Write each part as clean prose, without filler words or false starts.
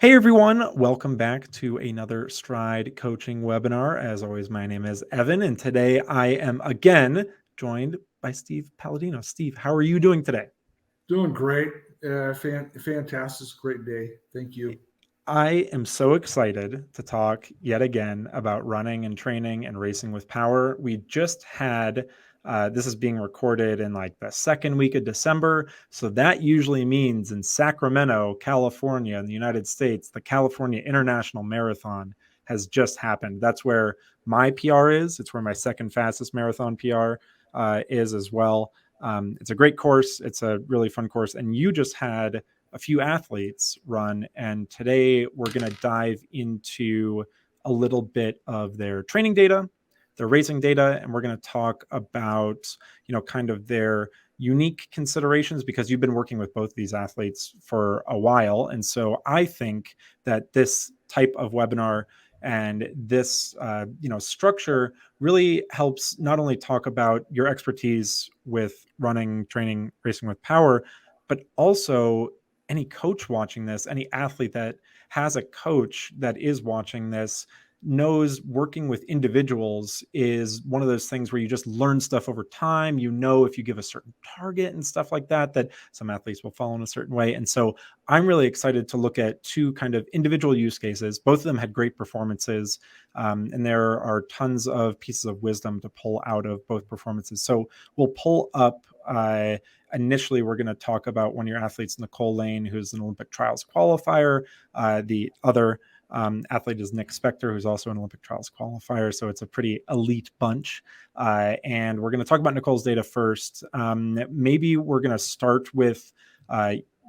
Hey everyone, welcome back to another Stryd coaching webinar. As always, my name is Evan, and today I am again joined by Steve Palladino. Steve, how are you doing today? Doing great. Fantastic. Great day. Thank you. I am so excited to talk yet again about running and training and racing with power. We just had, this is being recorded in like the second week of December. So that usually means in Sacramento, California, in the United States, the California International Marathon has just happened. That's where my PR is. It's where my second fastest marathon PR is as well. It's a great course. It's a really fun course. And you just had a few athletes run. And today we're going to dive into a little bit of their training data, their racing data, and we're going to talk about, kind of their unique considerations because you've been working with both these athletes for a while. And so I think that this type of webinar and this structure really helps not only talk about your expertise with running, training, racing with power, but also any coach watching this, any athlete that has a coach that is watching this knows working with individuals is one of those things where you just learn stuff over time. If you give a certain target and stuff like that, that some athletes will fall in a certain way. And so I'm really excited to look at two kind of individual use cases. Both of them had great performances, and there are tons of pieces of wisdom to pull out of both performances. So we'll pull up initially, we're going to talk about one of your athletes, Nicole Lane, who's an Olympic trials qualifier. The other athlete is Nick Spector, who's also an Olympic trials qualifier. So it's a pretty elite bunch. And we're going to talk about Nicole's data first. Maybe we're going to start with,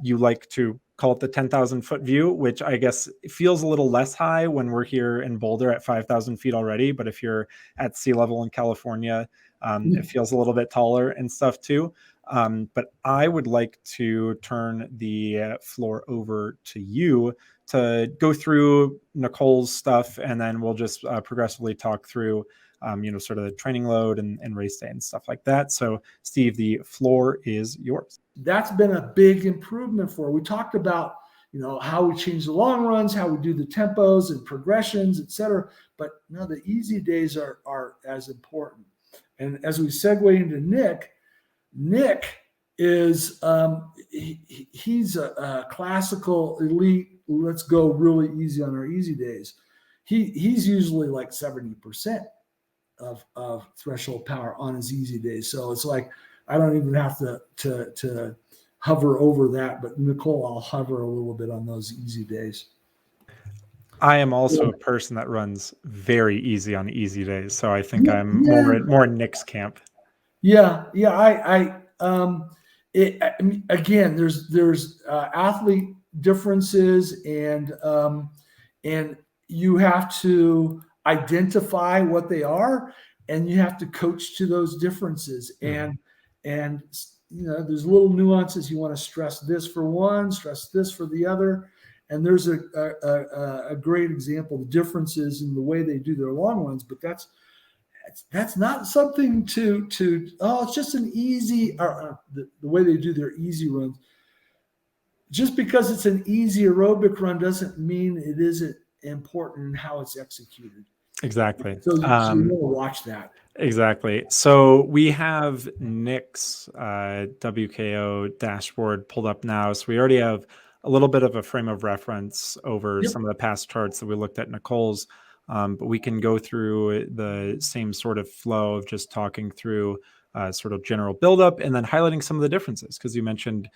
you like to call it the 10,000 foot view, which I guess feels a little less high when we're here in Boulder at 5,000 feet already. But if you're at sea level in California, it feels a little bit taller and stuff too. But I would like to turn the floor over to you to go through Nicole's stuff, and then we'll just progressively talk through, sort of the training load and race day and stuff like that. So, Steve, the floor is yours. That's been a big improvement for her. We talked about, how we change the long runs, how we do the tempos and progressions, et cetera. But no, the easy days are as important. And as we segue into Nick is he's a classical elite. Let's go really easy on our easy days. He's usually like 70% of threshold power on his easy days. So it's like I don't even have to hover over that, but Nicole, I'll hover a little bit on those easy days. I am also a person that runs very easy on easy days, so I think I'm more in Nick's camp. Yeah. Again, there's athlete differences, and you have to identify what they are, and you have to coach to those differences. And there's little nuances. You want to stress this for one, stress this for the other. And there's a great example, the differences in the way they do their long runs, but that's not something to it's just an easy, the way they do their easy runs. Just because it's an easy aerobic run doesn't mean it isn't important in how it's executed. Exactly. So you want to watch that. Exactly. So we have Nick's WKO dashboard pulled up now. So we already have a little bit of a frame of reference over some of the past charts that we looked at Nicole's. But we can go through the same sort of flow of just talking through sort of general buildup and then highlighting some of the differences, because you mentioned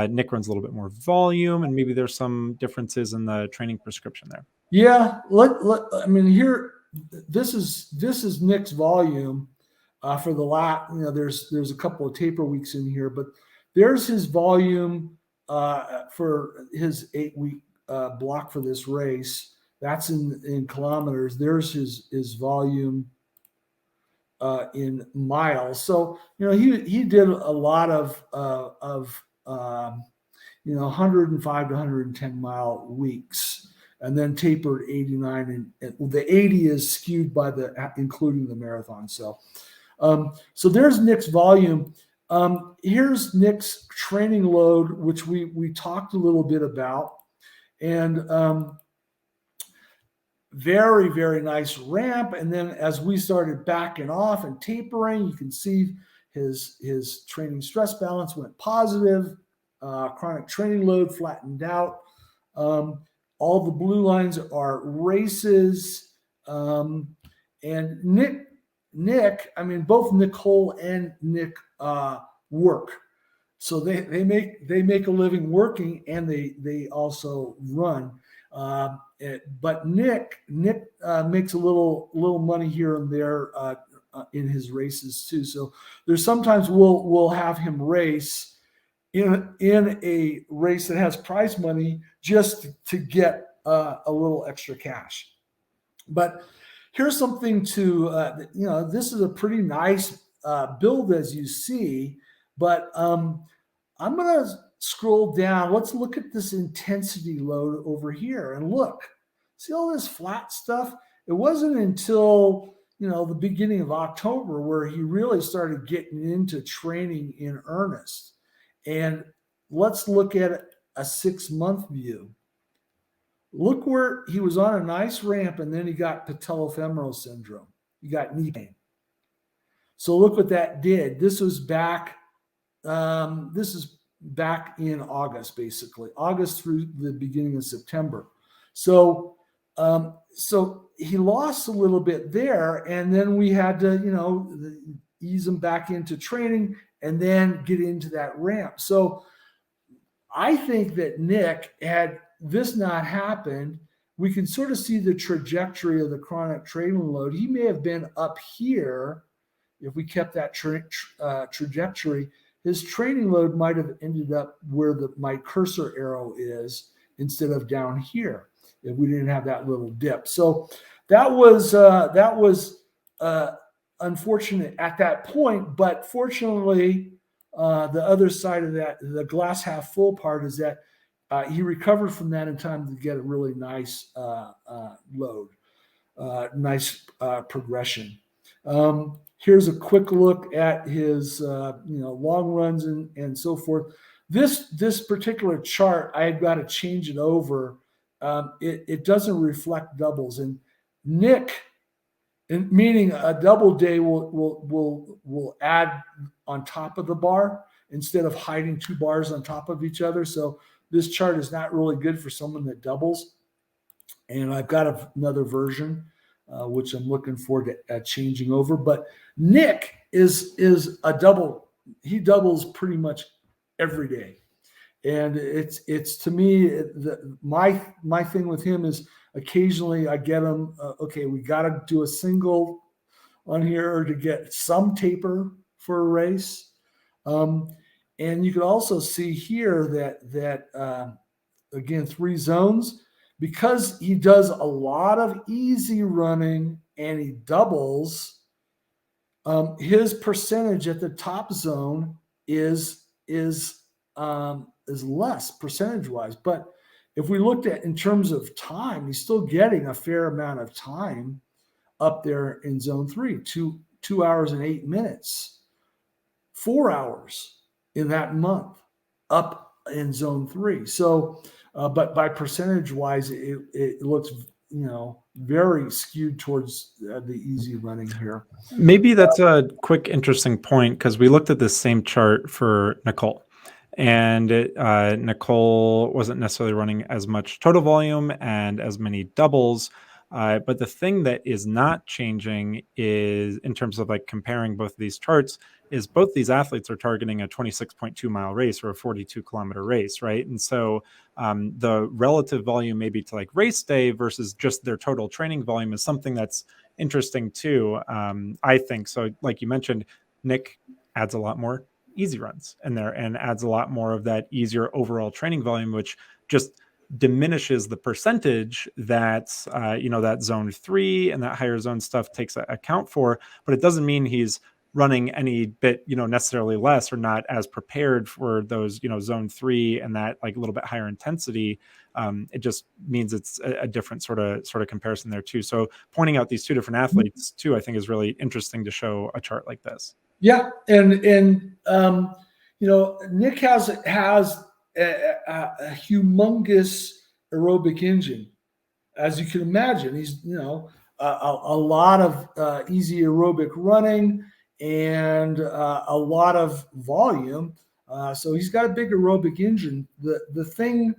Nick runs a little bit more volume and maybe there's some differences in the training prescription there. Yeah. Here, this is Nick's volume for the last, there's a couple of taper weeks in here, but there's his volume for his 8-week block for this race. That's in kilometers. There's his volume in miles. So, he did a lot of 105 to 110 mile weeks, and then tapered 89. And the 80 is skewed by including the marathon. So there's Nick's volume. Here's Nick's training load, which we talked a little bit about. And very, very nice ramp. And then as we started backing off and tapering, you can see his training stress balance went positive. Chronic training load flattened out. All the blue lines are races. And Nick, I mean, both Nicole and Nick work. So they make a living working, and they also run. But Nick makes a little money here and there in his races too. So there's sometimes we'll have him race in a race that has prize money just to get a little extra cash. But here's something to this is a pretty nice build, as you see. But I'm going to scroll down. Let's look at this intensity load over here and look. See all this flat stuff? It wasn't until the beginning of October where he really started getting into training in earnest. And let's look at a 6-month view. Look where he was on a nice ramp, and then he got patellofemoral syndrome. He got knee pain. So look what that did. This was back. This is back in August, basically August through the beginning of September. So he lost a little bit there, and then we had to ease him back into training and then get into that ramp. So I think that Nick, had this not happened, we can sort of see the trajectory of the chronic training load. He may have been up here if we kept that trajectory. His training load might have ended up where my cursor arrow is instead of down here if we didn't have that little dip. So that was unfortunate at that point, but fortunately, the other side of that, the glass half full part, is that he recovered from that in time to get a really nice load, nice progression. Here's a quick look at his long runs and so forth. This particular chart, I've got to change it over. It doesn't reflect doubles, and Nick, meaning a double day, will add on top of the bar instead of hiding 2 bars on top of each other. So this chart is not really good for someone that doubles. And I've got another version, which I'm looking forward to changing over. But Nick is a double. He doubles pretty much every day. And it's to me, my thing with him is occasionally I get him, okay, we got to do a single on here to get some taper for a race. And you can also see here that again, 3 zones, because he does a lot of easy running and he doubles, his percentage at the top zone is less percentage wise. But if we looked at in terms of time, he's still getting a fair amount of time up there in zone 3, 2 hours and 8 minutes, 4 hours in that month up in zone 3. So, but by percentage wise, it looks, very skewed towards the easy running here. Maybe that's a quick, interesting point, because we looked at this same chart for Nicole. And Nicole wasn't necessarily running as much total volume and as many doubles. But the thing that is not changing is, in terms of like comparing both of these charts, is both these athletes are targeting a 26.2 mile race or a 42 kilometer race, right? And so the relative volume maybe to like race day versus just their total training volume is something that's interesting too, I think. So like you mentioned, Nick adds a lot more easy runs in there and adds a lot more of that easier overall training volume, which just diminishes the percentage that that zone 3 and that higher zone stuff takes account for. But it doesn't mean he's running any bit necessarily less or not as prepared for those zone 3 and that like a little bit higher intensity. It just means it's a different sort of comparison there too. So pointing out these 2 different athletes too, I think is really interesting to show a chart like this. Yeah, and Nick has a humongous aerobic engine. As you can imagine, he's, a lot of easy aerobic running and a lot of volume. So he's got a big aerobic engine. The thing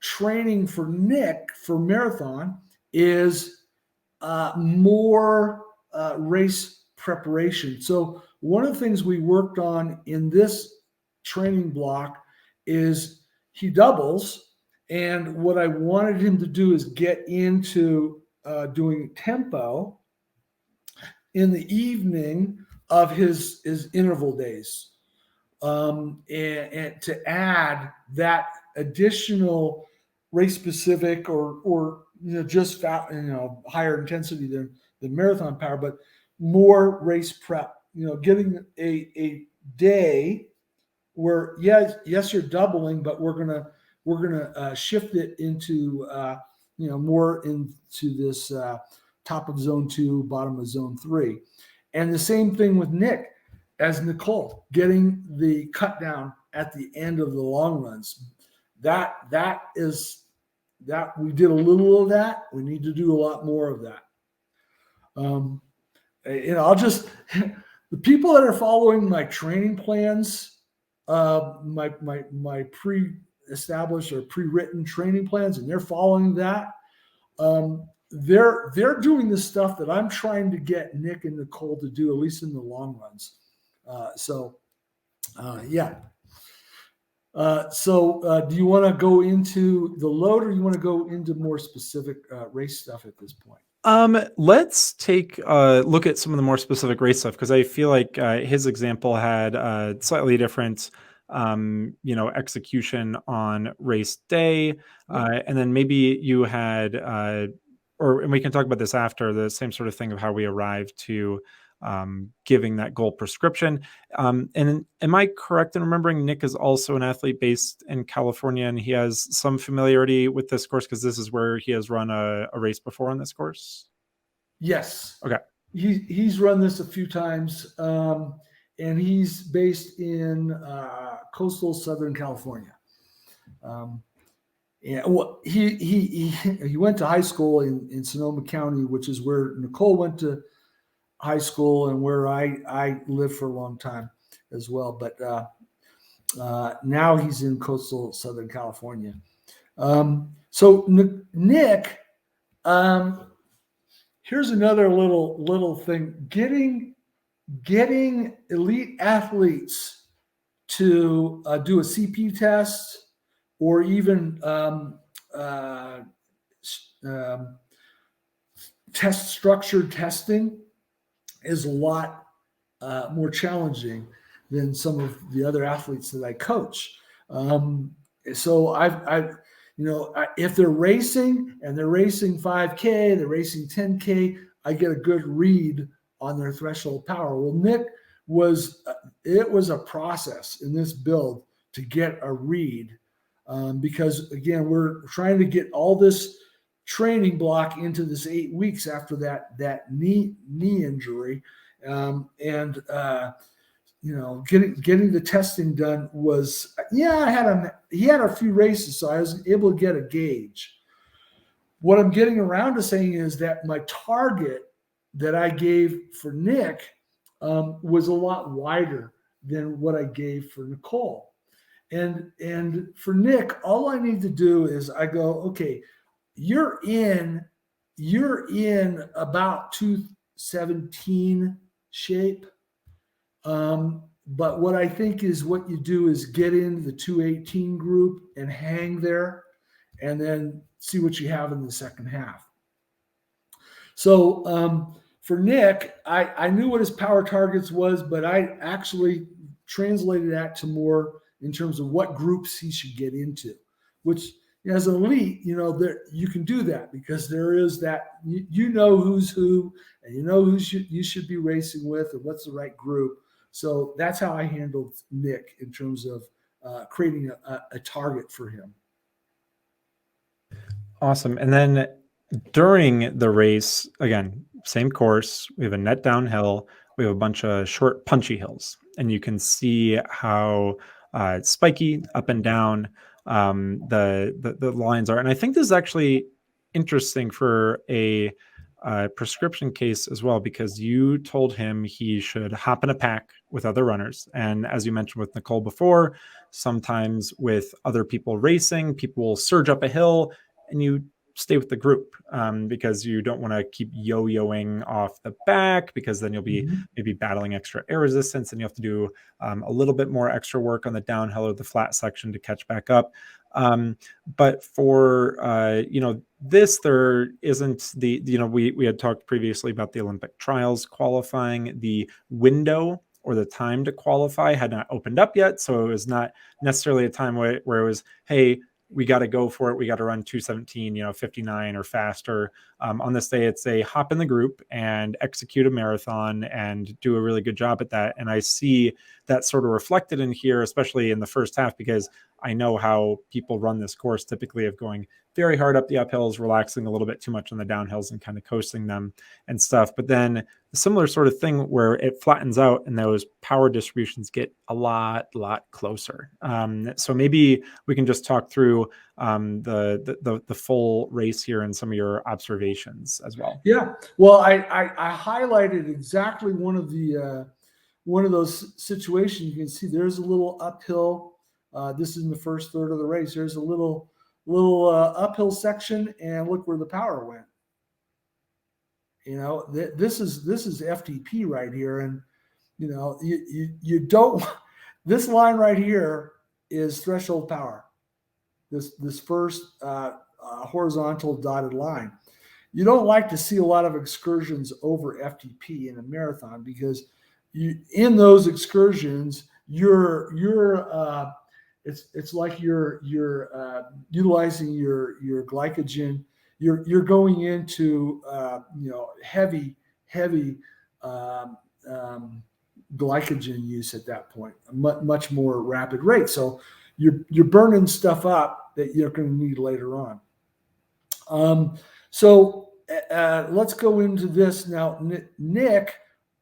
training for Nick for marathon is more race preparation. So one of the things we worked on in this training block is he doubles, and what I wanted him to do is get into doing tempo in the evening of his interval days, and to add that additional race specific or just higher intensity than marathon power, but more race prep. Getting a day where yes you're doubling, but we're gonna shift it into more into this top of zone 2, bottom of zone 3, and the same thing with Nick as Nicole, getting the cut down at the end of the long runs. That we did a little of that. We need to do a lot more of that. I'll just the people that are following my training plans, my pre-established or pre-written training plans, and they're following that. They're doing the stuff that I'm trying to get Nick and Nicole to do, at least in the long runs. Do you want to go into the load, or do you want to go into more specific race stuff at this point? Let's take a look at some of the more specific race stuff, because I feel like his example had slightly different execution on race day, and then maybe you had and we can talk about this after, the same sort of thing of how we arrived to giving that goal prescription. And am I correct in remembering Nick is also an athlete based in California, and he has some familiarity with this course because this is where he has run a race before on this course? Yes. Okay. He's run this a few times, and he's based in coastal Southern California. He went to high school in Sonoma County, which is where Nicole went to high school and where I lived for a long time as well. But now he's in coastal Southern California. So Nick, here's another little thing: getting elite athletes to do a CP test, or even structured testing is a lot more challenging than some of the other athletes that I coach. So if they're racing and they're racing 5K, they're racing 10K, I get a good read on their threshold power. Well, Nick it was a process in this build to get a read, because again, we're trying to get all this training block into this 8 weeks after that knee injury, getting the testing done was he had a few races, so I was able to get a gauge. What I'm getting around to saying is that my target that I gave for Nick was a lot wider than what I gave for Nicole. And for Nick, all I need to do is I go, okay, you're in about 217 shape. But what I think is what you do is get into the 218 group and hang there, and then see what you have in the second half. So for Nick, I knew what his power targets was, but I actually translated that to more in terms of what groups he should get into, which as an elite, you can do that because there is that, who's who, and who you should be racing with, and what's the right group. So that's how I handled Nick in terms of creating a target for him. Awesome. And then during the race, again, same course, we have a net downhill, we have a bunch of short punchy hills, and you can see how it's spiky up and down. the lines are. And I think this is actually interesting for a prescription case as well, because you told him he should hop in a pack with other runners. And as you mentioned with Nicole before, sometimes with other people racing, people will surge up a hill and you stay with the group, because you don't want to keep yo-yoing off the back, because then you'll be maybe battling extra air resistance and you have to do a little bit more extra work on the downhill or the flat section to catch back up. But for this, there isn't the, we had talked previously about the Olympic trials qualifying. The window or the time to qualify had not opened up yet, so it was not necessarily a time where it was, hey, we got to go for it, we got to run 2:17, 59 or faster. On this day, it's a hop in the group and execute a marathon and do a really good job at that. And I see that sort of reflected in here, especially in the first half, because I know how people run this course, typically of going very hard up the uphills, relaxing a little bit too much on the downhills and kind of coasting them and stuff. But then a similar sort of thing where it flattens out and those power distributions get a lot closer. So maybe we can just talk through the full race here and some of your observations as well. Yeah, well, I highlighted exactly one of those situations. You can see there's a little uphill. This is in the first third of the race. There's a little uphill section, and look where the power went. This is FTP right here, and you don't. This line right here is threshold power. This first horizontal dotted line. You don't like to see a lot of excursions over FTP in a marathon, because in those excursions it's like you're utilizing your glycogen. You're going into heavy glycogen use at that point, a much more rapid rate. So you're burning stuff up that you're going to need later on. So let's go into this now. Nick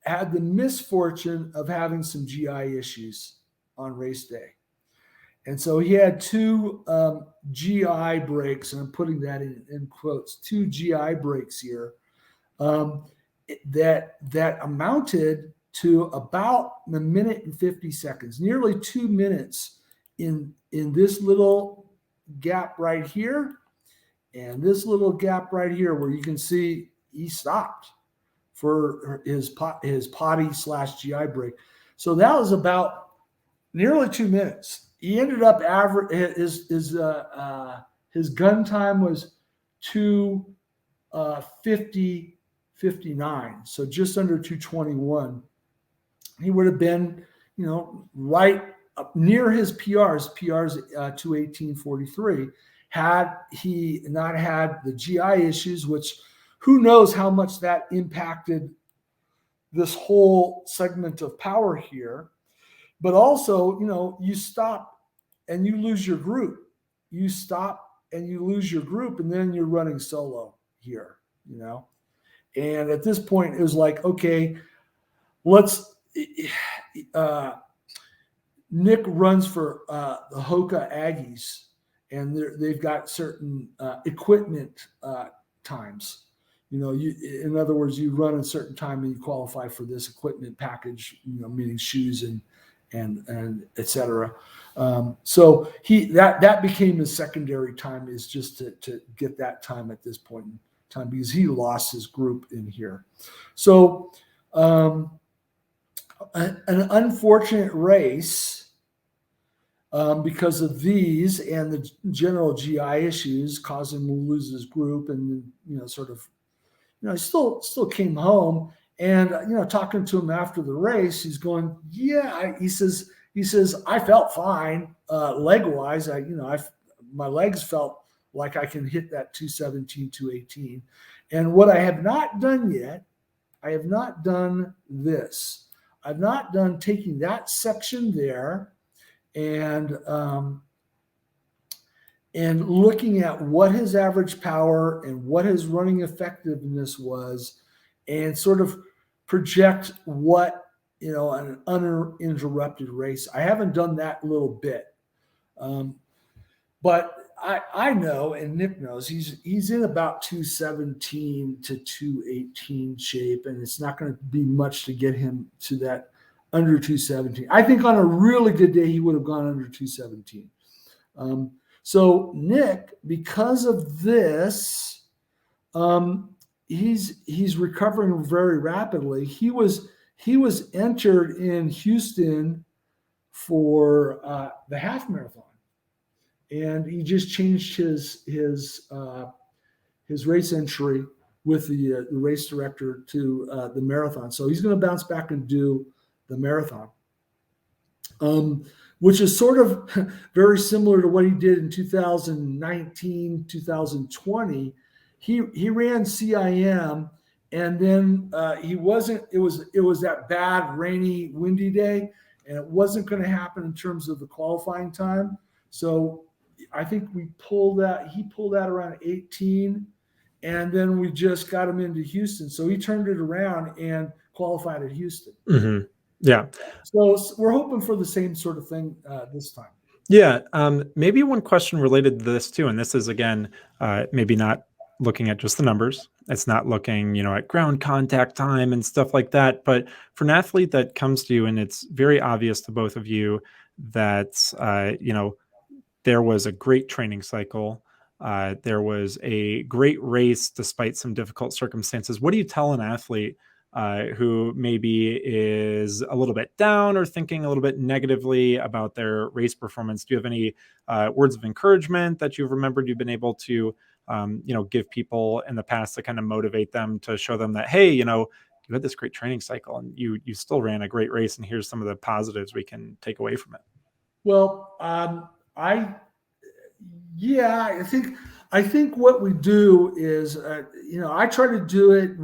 had the misfortune of having some GI issues on race day. And so he had two GI breaks, and I'm putting that in quotes, two GI breaks here, that amounted to about a minute and 50 seconds, nearly 2 minutes in this little gap right here, and this little gap right here, where you can see he stopped for his potty/GI break. So that was about nearly 2 minutes. He ended up his gun time was 2:50:59, so just under 2:21. He would have been, right up near his PRs 2:18:43, had he not had the GI issues, which who knows how much that impacted this whole segment of power here. But also, you stop and you lose your group. You stop and you lose your group, and then you're running solo here, And at this point, it was like, okay, Nick runs for the Hoka Aggies, and they've got certain equipment times. In other words, you run a certain time and you qualify for this equipment package, meaning shoes and et cetera. So that became his secondary time, is just to get that time at this point in time, because he lost his group in here. So an unfortunate race because of these and the general GI issues caused him to lose his group, and he still came home. And talking to him after the race, he's going, yeah. He says I felt fine leg wise. My legs felt like I can hit that 2:17, 2:18. And what I have not done yet, I have not done this. I've not done taking that section there and looking at what his average power and what his running effectiveness was, and sort of project what, an uninterrupted race. I haven't done that little bit. But I know, and Nick knows, he's in about 217 to 218 shape, and it's not going to be much to get him to that under 217. I think on a really good day, he would have gone under 217. So Nick, because of this, he's recovering very rapidly. He was entered in Houston for the half marathon, and he just changed his race entry with the race director to the marathon. So he's going to bounce back and do the marathon, which is sort of very similar to what he did in 2019, 2020. He ran CIM, and then he wasn't. It was that bad, rainy, windy day, and it wasn't going to happen in terms of the qualifying time. So I think he pulled that around 18, and then we just got him into Houston. So he turned it around and qualified at Houston. Mm-hmm. Yeah. So we're hoping for the same sort of thing this time. Yeah. Maybe one question related to this too, and this is again, maybe not looking at just the numbers. It's not looking, at ground contact time and stuff like that. But for an athlete that comes to you, and it's very obvious to both of you that, there was a great training cycle. There was a great race despite some difficult circumstances. What do you tell an athlete who maybe is a little bit down or thinking a little bit negatively about their race performance? Do you have any words of encouragement that you've remembered you've been able to, give people in the past to kind of motivate them, to show them that, hey, you had this great training cycle and you still ran a great race, and here's some of the positives we can take away from it? Well, I think what we do is, I try to do it,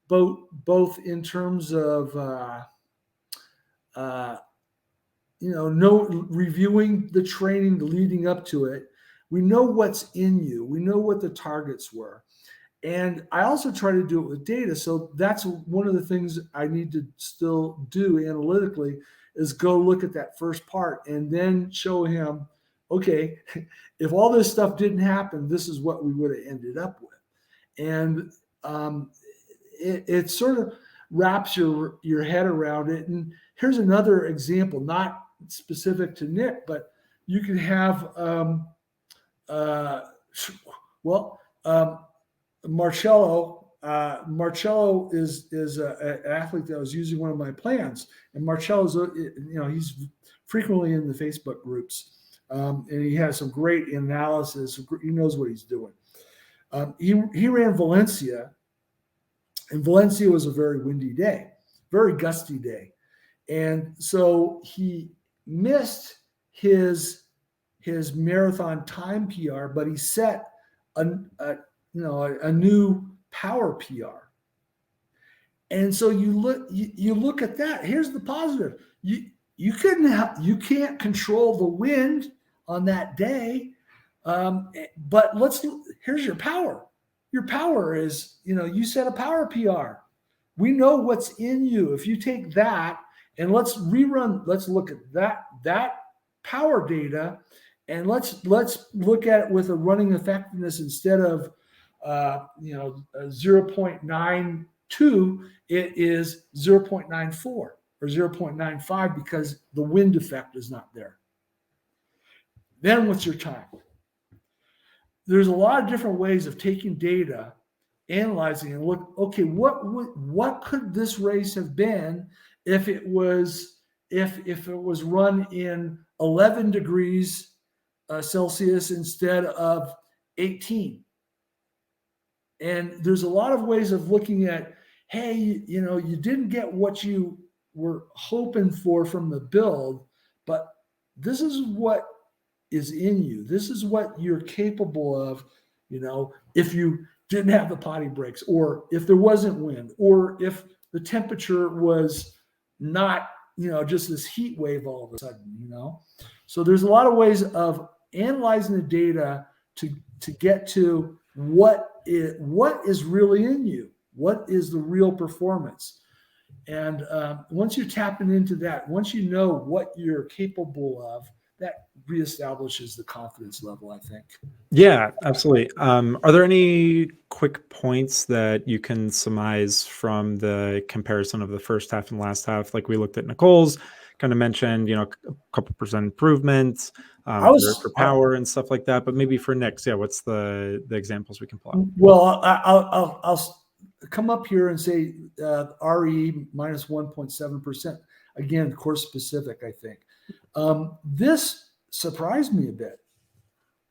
both in terms of, reviewing the training leading up to it. We know what's in you. We know what the targets were. And I also try to do it with data. So that's one of the things I need to still do analytically, is go look at that first part and then show him, okay, if all this stuff didn't happen, this is what we would have ended up with. And it sort of wraps your head around it. And here's another example, not specific to Nick, but you can have, Marcello. Marcello is an athlete that was using one of my plans, and Marcello's, he's frequently in the Facebook groups, and he has some great analysis. He knows what he's doing. He ran Valencia, and Valencia was a very windy day, very gusty day, and so he missed his marathon time PR, but he set a new power PR. And so you look at that. Here's the positive. You can't control the wind on that day, but here's your power. Your power is, you set a power PR. We know what's in you. If you take that and let's look at that power data, and let's look at it with a running effectiveness instead of 0.92, it is 0.94 or 0.95 because the wind effect is not there. Then what's your time? There's a lot of different ways of taking data, analyzing, and look, okay, what could this race have been if it was run in 11 degrees Celsius instead of 18? And there's a lot of ways of looking at, hey, you didn't get what you were hoping for from the build, but this is what is in you. This is what you're capable of, if you didn't have the potty breaks, or if there wasn't wind, or if the temperature was not, just this heat wave all of a sudden, So there's a lot of ways of analyzing the data to get to what is really in you, what is the real performance. And once you're tapping into that, once you know what you're capable of, reestablishes the confidence level, I think. Yeah, absolutely. Are there any quick points that you can surmise from the comparison of the first half and last half? Like we looked at Nicole's, kind of mentioned, a couple percent improvements I for was power and stuff like that. But maybe for Nick's, yeah, what's the examples we can pull out? well. I'll come up here and say RE minus 1.7%. Again, course specific, I think. This surprised me a bit.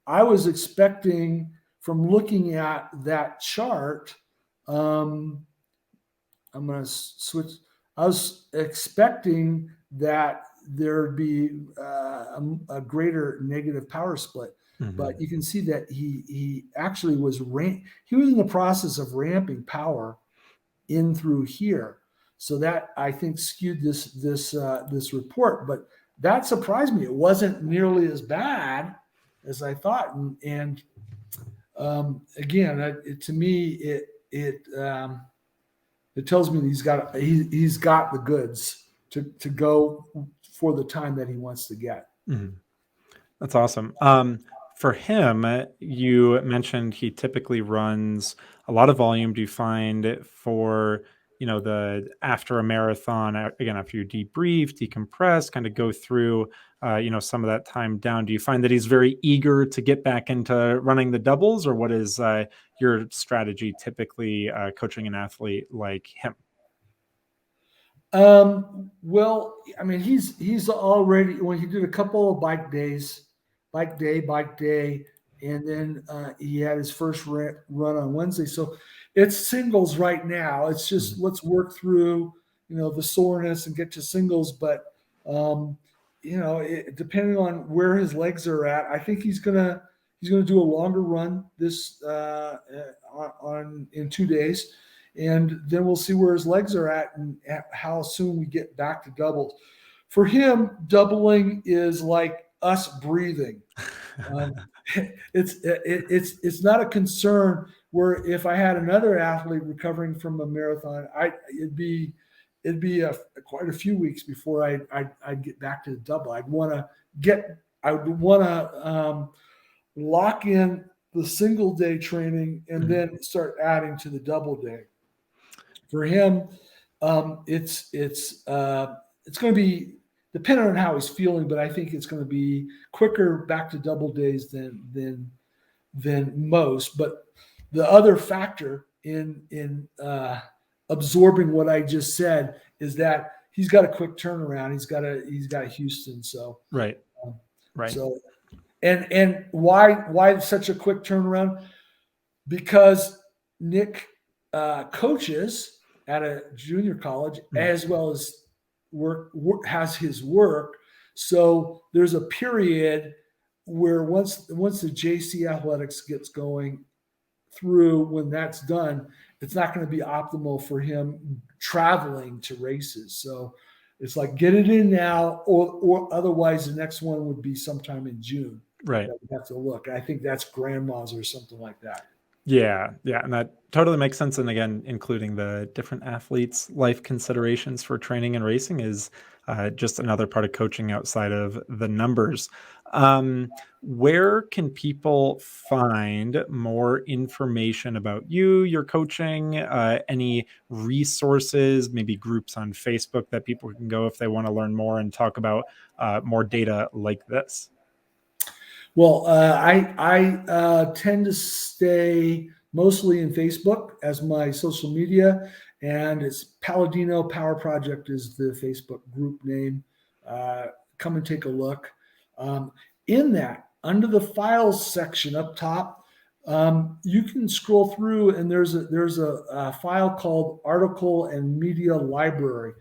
I was expecting, from looking at that chart, I'm going to switch. I was expecting that there'd be a greater negative power split, but you can see that he actually was he was in the process of ramping power in through here, so that I think skewed this report. But that surprised me. It wasn't nearly as bad as I thought, and again, to me, it tells me that he's got the goods to go for the time that he wants to get. That's awesome. For him, you mentioned he typically runs a lot of volume. Do you find for the after a marathon, again, after you debrief, decompress, kind of go through some of that time down, do you find that he's very eager to get back into running the doubles, or what is your strategy typically coaching an athlete like him? Well, I mean, he's already, when he did a couple of bike day, and then he had his first run on Wednesday. So it's singles right now. It's just let's work through the soreness and get to singles. But depending on where his legs are at, I think he's gonna do a longer run this in 2 days. And then we'll see where his legs are at and how soon we get back to doubles. For him, doubling is like us breathing. It's not a concern where if I had another athlete recovering from a marathon, it'd be quite a few weeks before I'd get back to the double. I would want to lock in the single day training and then start adding to the double day. For him, it's going to be dependent on how he's feeling, but I think it's going to be quicker back to double days than most. But the other factor in absorbing what I just said is that he's got a quick turnaround. He's got Houston, so right. So and why such a quick turnaround? Because Nick coaches at a junior college as well as has his work. So there's a period where once the JC athletics gets going through, when that's done, it's not going to be optimal for him traveling to races. So it's like, get it in now, or otherwise the next one would be sometime in June. Right. We have to look. I think that's grandma's or something like that. Yeah. And that totally makes sense. And again, including the different athletes' life considerations for training and racing is just another part of coaching outside of the numbers. Where can people find more information about you, your coaching, any resources, maybe groups on Facebook that people can go if they want to learn more and talk about more data like this? Well, I tend to stay mostly in Facebook as my social media, and it's Palladino Power Project is the Facebook group name. Come and take a look. In that, under the files section up top, you can scroll through, and there's a file called Article and Media Library.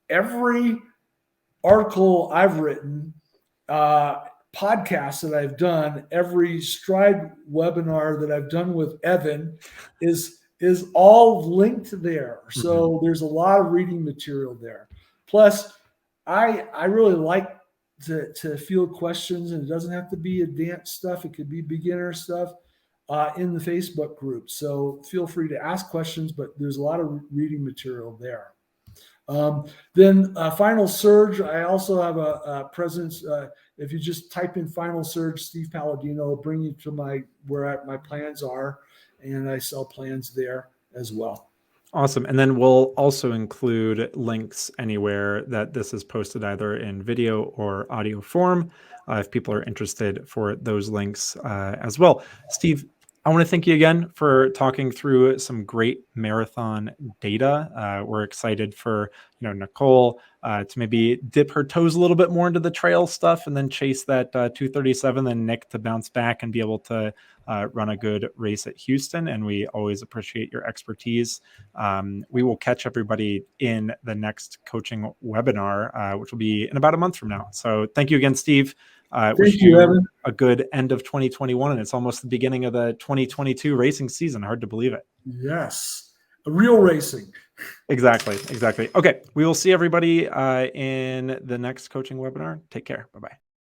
Every article I've written, podcast that I've done, every Stryd webinar that I've done with Evan is all linked there. So there's a lot of reading material there. Plus, I really like to field questions, and it doesn't have to be advanced stuff. It could be beginner stuff in the Facebook group. So feel free to ask questions, but there's a lot of reading material there. Then Final Surge, I also have a presence. if you just type in Final Surge Steve Palladino, it'll bring you to where my plans are, and I sell plans there as well. Awesome. And then we'll also include links anywhere that this is posted, either in video or audio form, if people are interested, for those links as well. Steve, I want to thank you again for talking through some great marathon data. We're excited for Nicole to maybe dip her toes a little bit more into the trail stuff and then chase that 2:37, and Nick to bounce back and be able to run a good race at Houston. And we always appreciate your expertise. We will catch everybody in the next coaching webinar, which will be in about a month from now. So thank you again, Steve. Wish you, Evan, a good end of 2021, and it's almost the beginning of the 2022 racing season. Hard to believe it. Yes, real racing. Exactly. Okay, we will see everybody in the next coaching webinar. Take care. Bye-bye.